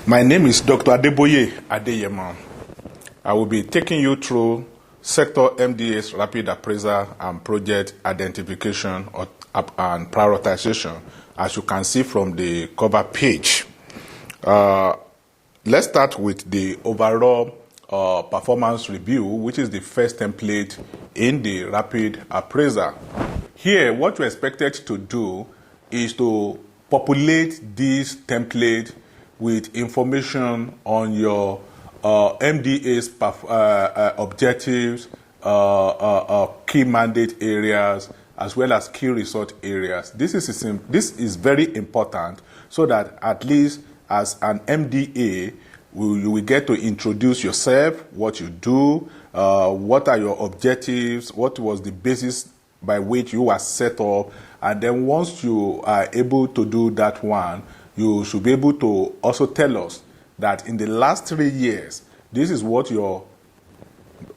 My name is Dr. Adeboye Adeyemo. I will be taking you through Sector MDA's Rapid Appraisal and Project Identification and Prioritization, as you can see from the cover page. Let's start with the overall performance review, which is the first template in the Rapid Appraisal. Here, what you're expected to do is to populate this template with information on your MDA's objectives, key mandate areas, as well as key result areas. This is very important so that at least as an MDA, you will get to introduce yourself, what you do, what are your objectives, what was the basis by which you are set up, and then once you are able to do that one, you should be able to also tell us that in the last 3 years, this is what your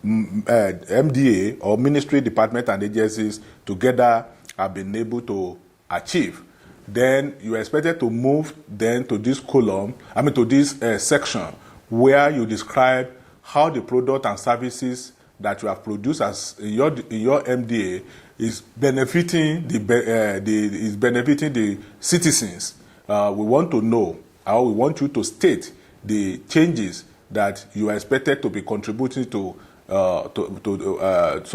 MDA or ministry, department, and agencies together have been able to achieve. Then you are expected to move then to this column, to this section where you describe how the product and services that you have produced as in your MDA is benefiting the citizens. We want to know, or we want you to state the changes that you are expected to be contributing to so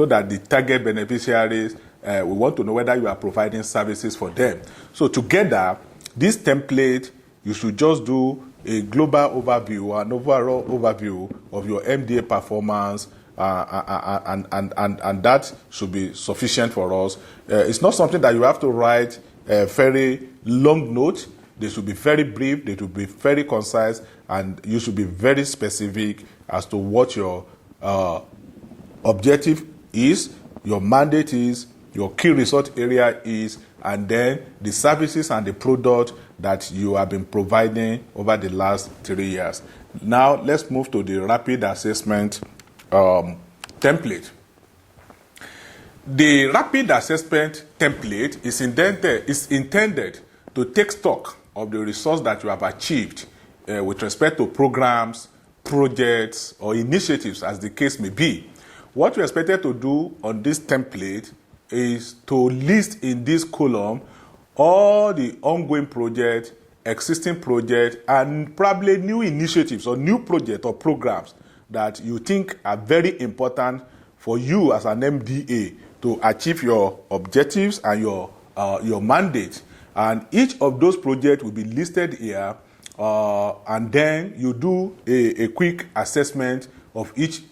that the target beneficiaries, we want to know whether you are providing services for them. So together, this template, you should just do a global overview, an overall overview of your MDA performance, and that should be sufficient for us. It's not something that you have to write a very long note. They should be very brief, they should be very concise, and you should be very specific as to what your objective is, your mandate is, your key result area is, and then the services and the product that you have been providing over the last 3 years. Now, let's move to the rapid assessment template. The rapid assessment template is intended to take stock of the results that you have achieved with respect to programs, projects, or initiatives, as the case may be. What you're expected to do on this template is to list in this column all the ongoing projects, existing projects, and probably new initiatives or new projects or programs that you think are very important for you as an MDA to achieve your objectives and your mandate. And each of those projects will be listed here, and then you do a quick assessment of each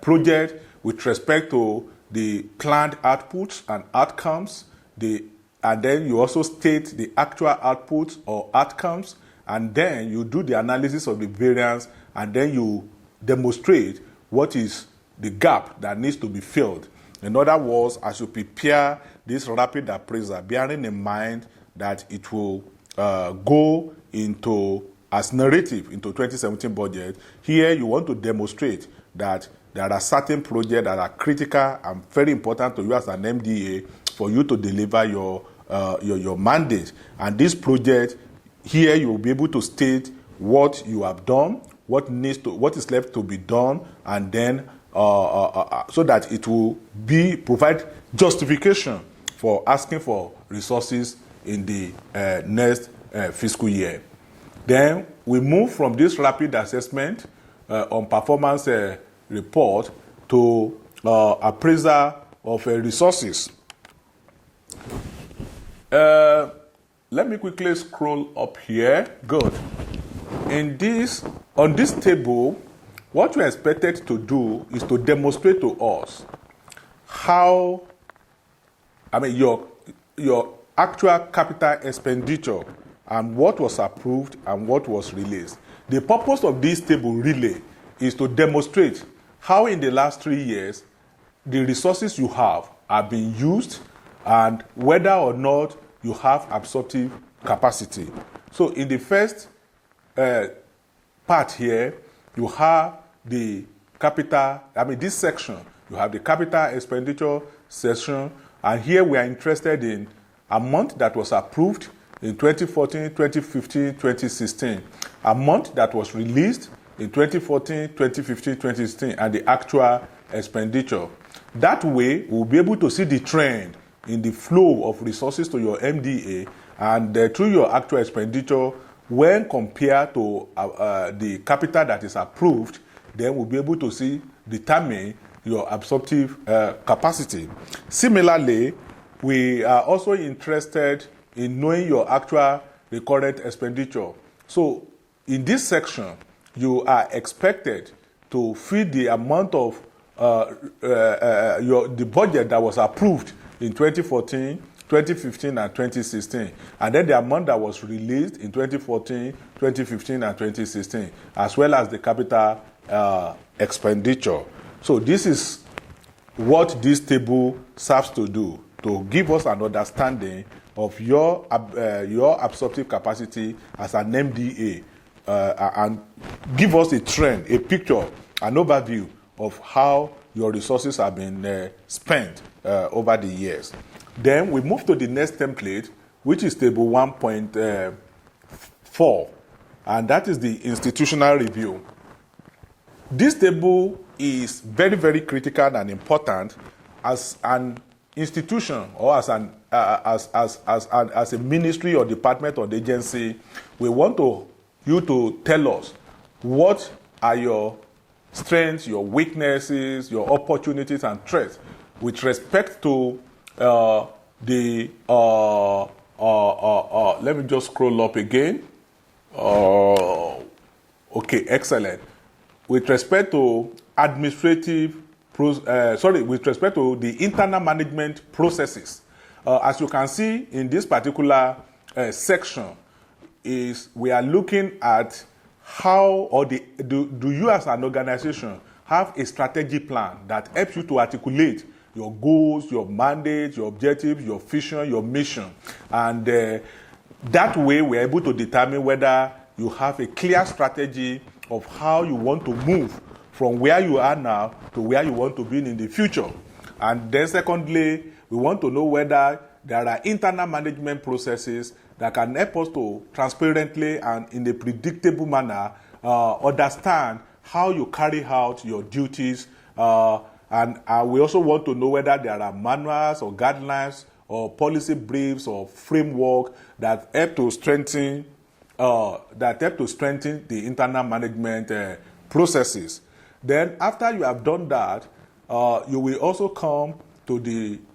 project with respect to the planned outputs and outcomes, and then you also state the actual outputs or outcomes, and then you do the analysis of the variance, and then you demonstrate what is the gap that needs to be filled. In other words, as you prepare this rapid appraisal, bearing in mind that it will go into as narrative into 2017 budget, here you want to demonstrate that there are certain projects that are critical and very important to you as an MDA for you to deliver your mandate. And this project, here you will be able to state what you have done, what is left to be done, and then so that it will provide justification for asking for resources in the next fiscal year. Then we move from this rapid assessment on performance report to appraisal of resources. Let me quickly scroll up here. Good. On this table, what you're expected to do is to demonstrate to us how, your actual capital expenditure and what was approved and what was released. The purpose of this table really is to demonstrate how in the last 3 years the resources you have are being used and whether or not you have absorptive capacity. So in the first part here, you have the capital, this section, you have the capital expenditure section, and here we are interested in amount that was approved in 2014, 2015, 2016, amount that was released in 2014, 2015, 2016, and the actual expenditure. That way, we'll be able to see the trend in the flow of resources to your MDA and through your actual expenditure when compared to the capital that is approved. Then we'll be able to determine your absorptive capacity. Similarly, we are also interested in knowing your actual recurrent expenditure. So in this section, you are expected to feed the amount of the budget that was approved in 2014, 2015, and 2016, and then the amount that was released in 2014, 2015, and 2016, as well as the capital expenditure. So this is what this table serves to do, to give us an understanding of your absorptive capacity as an MDA, and give us a trend, a picture, an overview of how your resources have been spent over the years. Then we move to the next template, which is table 1.4, and that is the institutional review. This table is very, very critical and important as an institution or as a ministry or department or agency. We want you to tell us what are your strengths, your weaknesses, your opportunities and threats with respect to let me just scroll up again. Okay, excellent. With respect to with respect to the internal management processes, as you can see in this particular section, we are looking at how do you as an organization have a strategy plan that helps you to articulate your goals, your mandate, your objectives, your vision, your mission. And that way we're able to determine whether you have a clear strategy of how you want to move from where you are now to where you want to be in the future. And then secondly, we want to know whether there are internal management processes that can help us to transparently and in a predictable manner understand how you carry out your duties. And we also want to know whether there are manuals or guidelines or policy briefs or framework that help to strengthen the internal management processes. Then after you have done that, you will also come to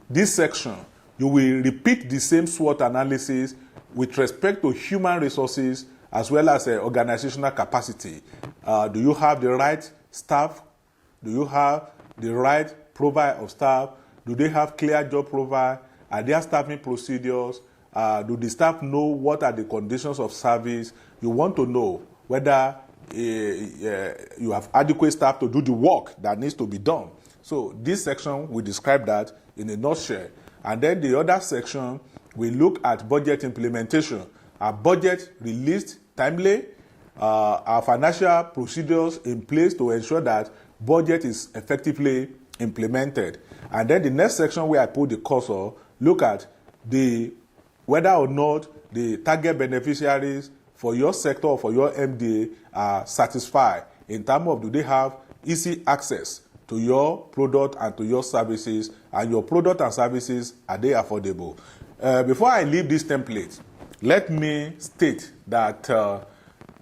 this section. You will repeat the same SWOT analysis with respect to human resources as well as organizational capacity. Do you have the right staff? Do you have the right profile of staff? Do they have clear job profile? Are there staffing procedures? Do the staff know what are the conditions of service? You want to know whether you have adequate staff to do the work that needs to be done. So this section will describe that in a nutshell. And then the other section, we look at budget implementation. Our budget released timely, our financial procedures in place to ensure that budget is effectively implemented. And then the next section where I put the cursor, look at whether or not the target beneficiaries for your sector or for your MDA are satisfied in terms of do they have easy access to your product and to your services, and your product and services, are they affordable? Before I leave this template, let me state that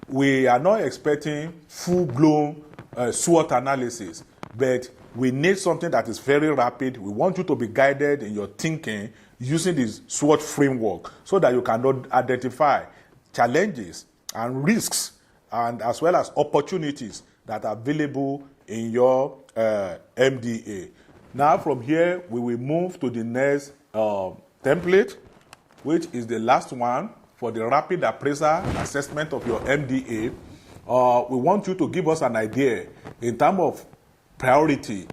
we are not expecting full-blown SWOT analysis, but we need something that is very rapid. We want you to be guided in your thinking using this SWOT framework so that you can identify challenges and risks and as well as opportunities that are available in your MDA. Now from here, we will move to the next template, which is the last one for the rapid appraisal assessment of your MDA. We want you to give us an idea in terms of priority,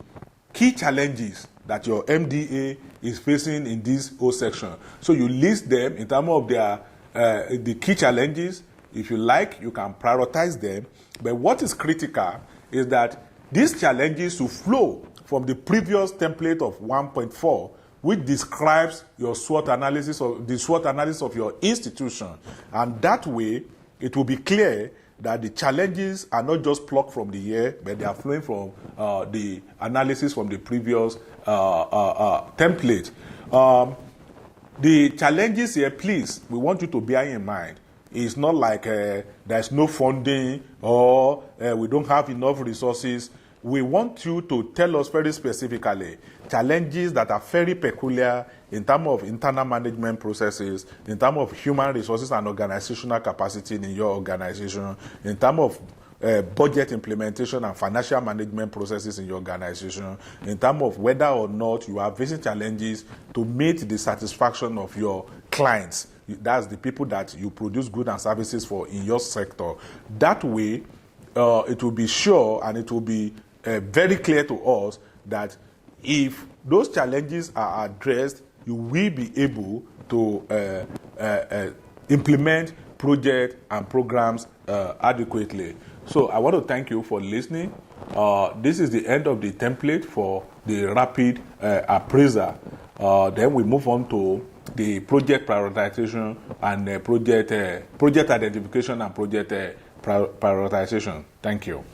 key challenges that your MDA is facing in this whole section. So you list them in terms of the key challenges. If you like, you can prioritize them. But what is critical is that these challenges will flow from the previous template of 1.4, which describes your SWOT analysis of the SWOT analysis of your institution. And that way, it will be clear that the challenges are not just plucked from the air, but they are flowing from the analysis from the previous template. The challenges here, please, we want you to bear in mind. It's not like there's no funding or we don't have enough resources. We want you to tell us very specifically challenges that are very peculiar in terms of internal management processes, in terms of human resources and organizational capacity in your organization, in terms of budget implementation and financial management processes in your organization, in terms of whether or not you are facing challenges to meet the satisfaction of your clients. That's the people that you produce goods and services for in your sector. That way, it will be sure and it will be very clear to us that if those challenges are addressed, you will be able to implement projects and programs adequately. So I want to thank you for listening. This is the end of the template for the rapid appraiser. Then we move on to the project prioritization and project identification and project prioritization. Thank you.